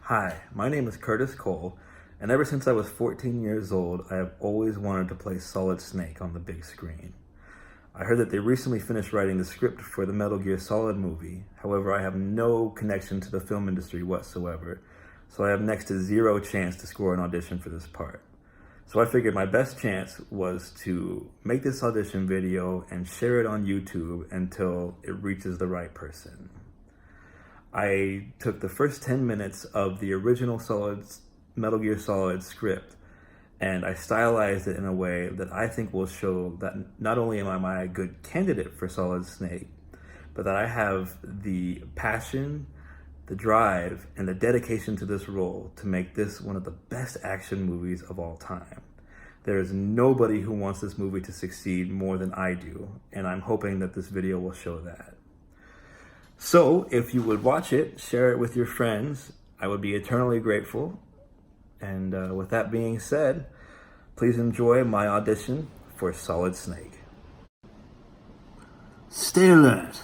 Hi, my name is Curtis Cole, and ever since I was 14 years old, I have always wanted to play Solid Snake on the big screen. I heard that they recently finished writing the script for the Metal Gear Solid movie. However, I have no connection to the film industry whatsoever, so I have next to zero chance to score an audition for this part. So I figured my best chance was to make this audition video and share it on YouTube until it reaches the right person. I took the first 10 minutes of the original Metal Gear Solid script and I stylized it in a way that I think will show that not only am I a good candidate for Solid Snake, but that I have the passion, the drive, and the dedication to this role to make this one of the best action movies of all time. There is nobody who wants this movie to succeed more than I do, and I'm hoping that this video will show that. So, if you would watch it, share it with your friends, I would be eternally grateful. And with that being said, please enjoy my audition for Solid Snake. Stay alert.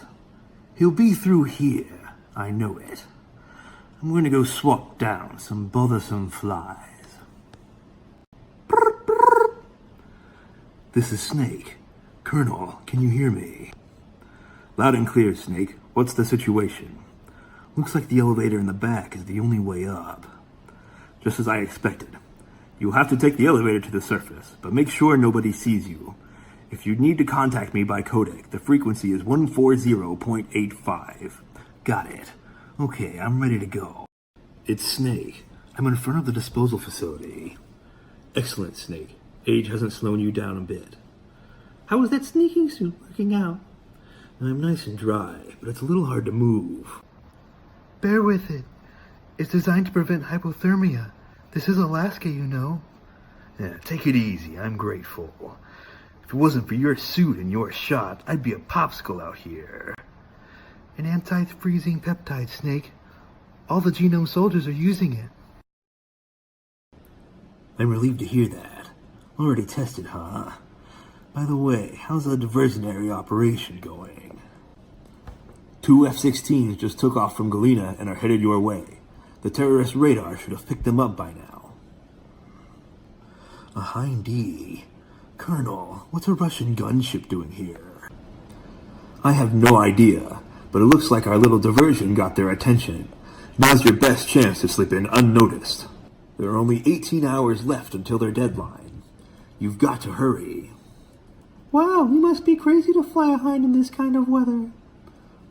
He'll be through here. I know it. I'm going to go swat down some bothersome flies. Brr, brr. This is Snake. Colonel, can you hear me? Loud and clear, Snake. What's the situation? Looks like the elevator in the back is the only way up. Just as I expected. You'll have to take the elevator to the surface, but make sure nobody sees you. If you need to contact me by codec, the frequency is 140.85. Got it. Okay, I'm ready to go. It's Snake. I'm in front of the disposal facility. Excellent, Snake. Age hasn't slowed you down a bit. How is that sneaking suit working out? I'm nice and dry, but it's a little hard to move. Bear with it. It's designed to prevent hypothermia. This is Alaska, you know. Yeah, take it easy. I'm grateful. If it wasn't for your suit and your shot, I'd be a popsicle out here. An anti-freezing peptide, Snake. All the genome soldiers are using it. I'm relieved to hear that. Already tested, huh? By the way, how's the diversionary operation going? 2 F-16s just took off from Galena and are headed your way. The terrorist radar should have picked them up by now. A Hind-D. Colonel, what's a Russian gunship doing here? I have no idea, but it looks like our little diversion got their attention. Now's your best chance to slip in unnoticed. There are only 18 hours left until their deadline. You've got to hurry. Wow, you must be crazy to fly a Hind in this kind of weather.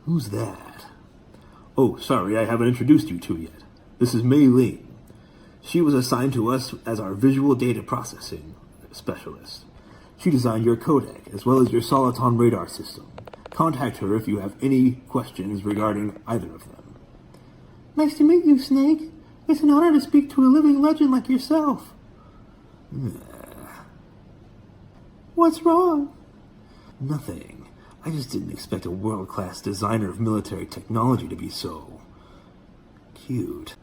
Who's that? Oh, sorry, I haven't introduced you to yet. This is Mei Ling. She was assigned to us as our visual data processing specialist. She designed your codec, as well as your Soliton radar system. Contact her if you have any questions regarding either of them. Nice to meet you, Snake. It's an honor to speak to a living legend like yourself. What's wrong? Nothing. I just didn't expect a world-class designer of military technology to be so cute.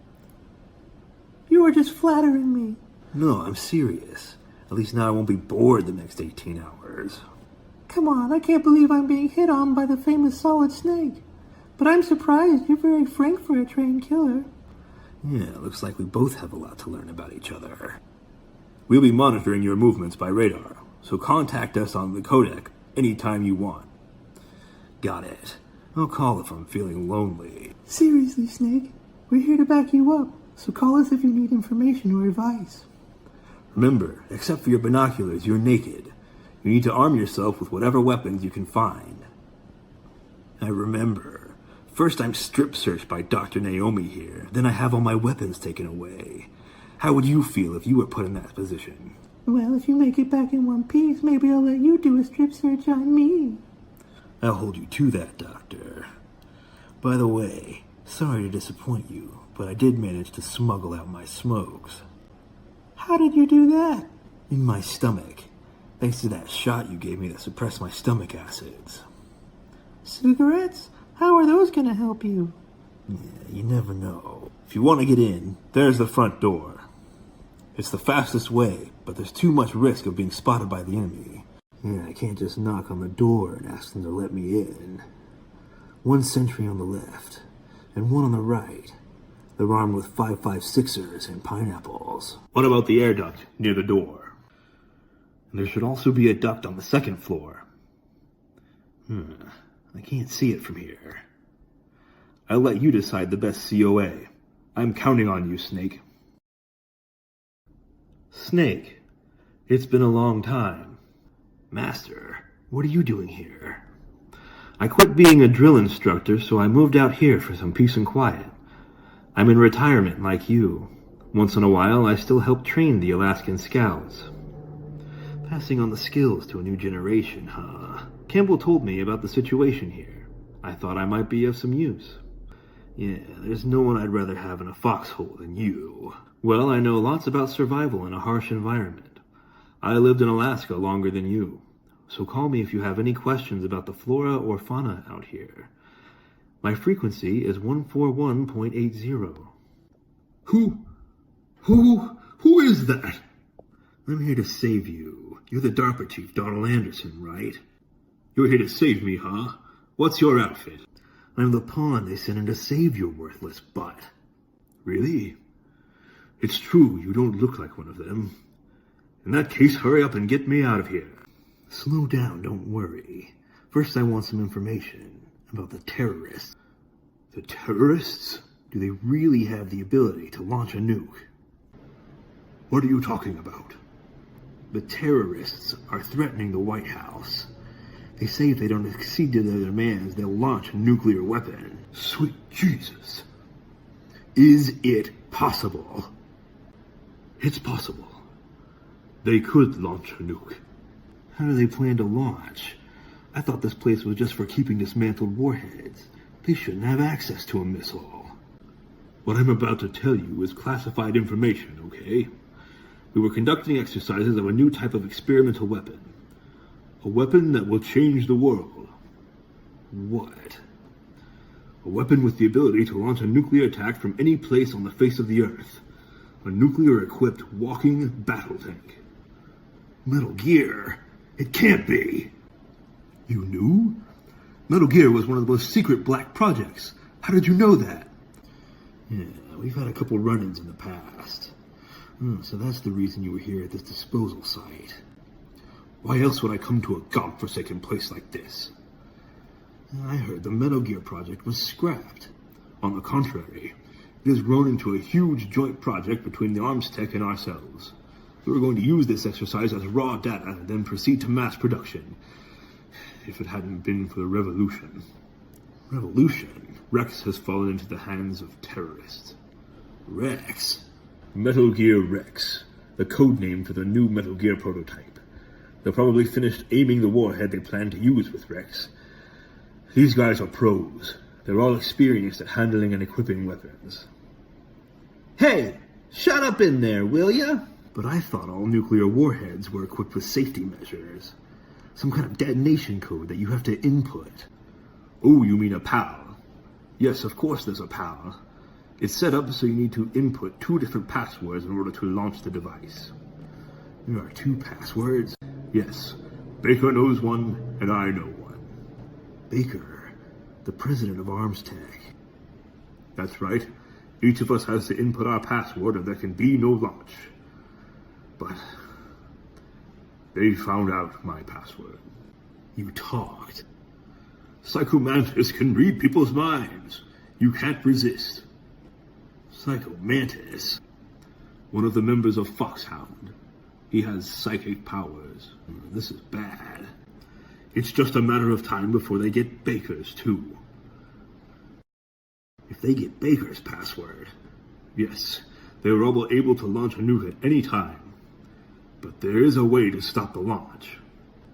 You were just flattering me. No, I'm serious. At least now I won't be bored the next 18 hours. Come on, I can't believe I'm being hit on by the famous Solid Snake. But I'm surprised. You're very frank for a trained killer. Yeah, looks like we both have a lot to learn about each other. We'll be monitoring your movements by radar, so contact us on the codec anytime you want. Got it. I'll call if I'm feeling lonely. Seriously, Snake. We're here to back you up, so call us if you need information or advice. Remember, except for your binoculars, you're naked. You need to arm yourself with whatever weapons you can find. I remember. First I'm strip searched by Dr. Naomi here, then I have all my weapons taken away. How would you feel if you were put in that position? Well, if you make it back in one piece, maybe I'll let you do a strip search on me. I'll hold you to that, Doctor. By the way, sorry to disappoint you, but I did manage to smuggle out my smokes. How did you do that? In my stomach, thanks to that shot you gave me that suppressed my stomach acids. Cigarettes? How are those gonna help you? Yeah, you never know. If you want to get in, there's the front door. It's the fastest way, but there's too much risk of being spotted by the enemy. Yeah, I can't just knock on the door and ask them to let me in. One sentry on the left, and one on the right. They're armed with 5.56ers and pineapples. What about the air duct near the door? And there should also be a duct on the second floor. I can't see it from here. I'll let you decide the best COA. I'm counting on you, Snake. Snake, it's been a long time. Master, what are you doing here? I quit being a drill instructor, so I moved out here for some peace and quiet. I'm in retirement like you. Once in a while, I still help train the Alaskan Scouts. Passing on the skills to a new generation, huh? Campbell told me about the situation here. I thought I might be of some use. Yeah, there's no one I'd rather have in a foxhole than you. Well, I know lots about survival in a harsh environment. I lived in Alaska longer than you. So call me if you have any questions about the flora or fauna out here. My frequency is 141.80. Who is that? I'm here to save you. You're the DARPA chief, Donald Anderson, right? You're here to save me, huh? What's your outfit? I'm the pawn they sent in to save your worthless butt. Really? It's true, you don't look like one of them. In that case, hurry up and get me out of here. Slow down, don't worry. First, I want some information about the terrorists. The terrorists? Do they really have the ability to launch a nuke? What are you talking about? The terrorists are threatening the White House. They say if they don't accede to their demands, they'll launch a nuclear weapon. Sweet Jesus. Is it possible? It's possible. They could launch a nuke. How do they plan to launch? I thought this place was just for keeping dismantled warheads. They shouldn't have access to a missile. What I'm about to tell you is classified information, okay? We were conducting exercises of a new type of experimental weapon. A weapon that will change the world. What? A weapon with the ability to launch a nuclear attack from any place on the face of the Earth. A nuclear-equipped walking battle tank. Metal Gear? It can't be! You knew? Metal Gear was one of the most secret black projects. How did you know that? Yeah, we've had a couple run-ins in the past. So that's the reason you were here at this disposal site. Why else would I come to a godforsaken place like this? I heard the Metal Gear project was scrapped. On the contrary, it has grown into a huge joint project between the arms tech and ourselves. We were going to use this exercise as raw data and then proceed to mass production. If it hadn't been for the revolution. Revolution? Rex has fallen into the hands of terrorists. Rex? Metal Gear Rex, the code name for the new Metal Gear prototype. They're probably finished aiming the warhead they plan to use with Rex. These guys are pros. They're all experienced at handling and equipping weapons. Hey, shut up in there, will ya? But I thought all nuclear warheads were equipped with safety measures. Some kind of detonation code that you have to input. Oh, you mean a PAL? Yes, of course there's a PAL. It's set up so you need to input 2 different passwords in order to launch the device. There are 2 passwords? Yes. Baker knows one, and I know one. Baker, the president of Arms Tech. That's right. Each of us has to input our password or there can be no launch. But they found out my password. You talked. Psycho Mantis can read people's minds. You can't resist. Psycho Mantis? One of the members of Foxhound. He has psychic powers. This is bad. It's just a matter of time before they get Baker's, too. If they get Baker's password? Yes, they were all able to launch a nuke at any time. But there is a way to stop the launch.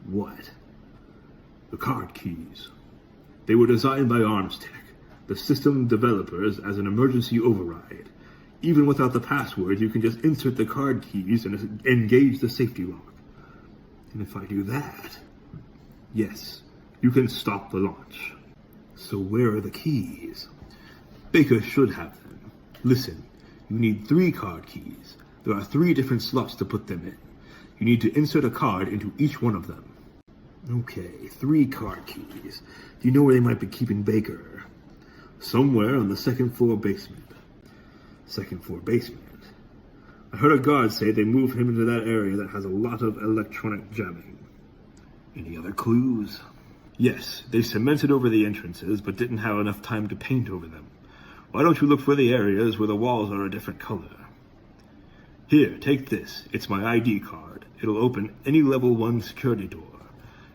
What? The card keys. They were designed by Arms Tech, the system developers, as an emergency override. Even without the password, you can just insert the card keys and engage the safety lock. And if I do that? Yes, you can stop the launch. So where are the keys? Baker should have them. Listen, you need 3 card keys. There are 3 different slots to put them in. You need to insert a card into each one of them. Okay, 3 card keys. Do you know where they might be keeping Baker? Somewhere on the 2nd floor basement. Second floor basement. I heard a guard say they moved him into that area that has a lot of electronic jamming. Any other clues? Yes, they cemented over the entrances, but didn't have enough time to paint over them. Why don't you look for the areas where the walls are a different color? Here, take this. It's my ID card. It'll open any level 1 security door.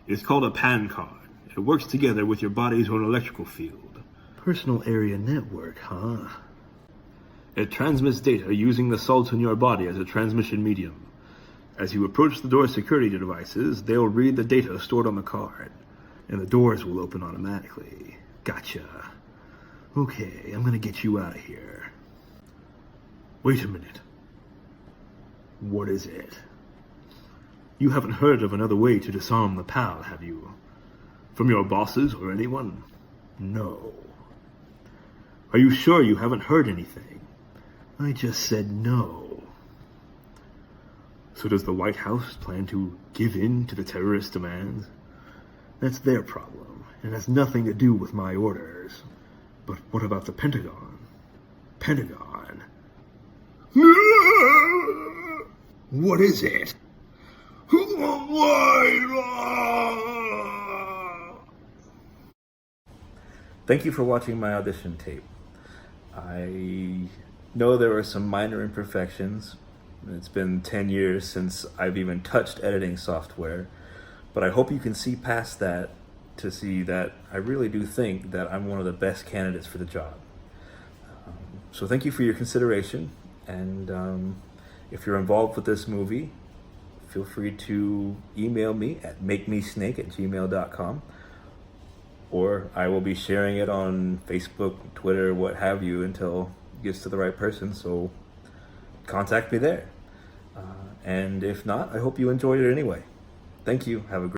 It's called a PAN card. It works together with your body's own electrical field. Personal area network, huh? It transmits data using the salts in your body as a transmission medium. As you approach the door's security devices, they'll read the data stored on the card, and the doors will open automatically. Gotcha. Okay, I'm gonna get you out of here. Wait a minute. What is it? You haven't heard of another way to disarm the PAL, have you? From your bosses or anyone? No. Are you sure you haven't heard anything? I just said no. So does the White House plan to give in to the terrorist demands? That's their problem, and has nothing to do with my orders. But what about the Pentagon? Pentagon? What is it? Thank you for watching my audition tape. I know there were some minor imperfections. It's been 10 years since I've even touched editing software, but I hope you can see past that to see that I really do think that I'm one of the best candidates for the job. So thank you for your consideration, and if you're involved with this movie, feel free to email me at makemesnake@gmail.com, or I will be sharing it on Facebook, Twitter, what have you, until it gets to the right person, so contact me there. And if not, I hope you enjoyed it anyway. Thank you. Have a great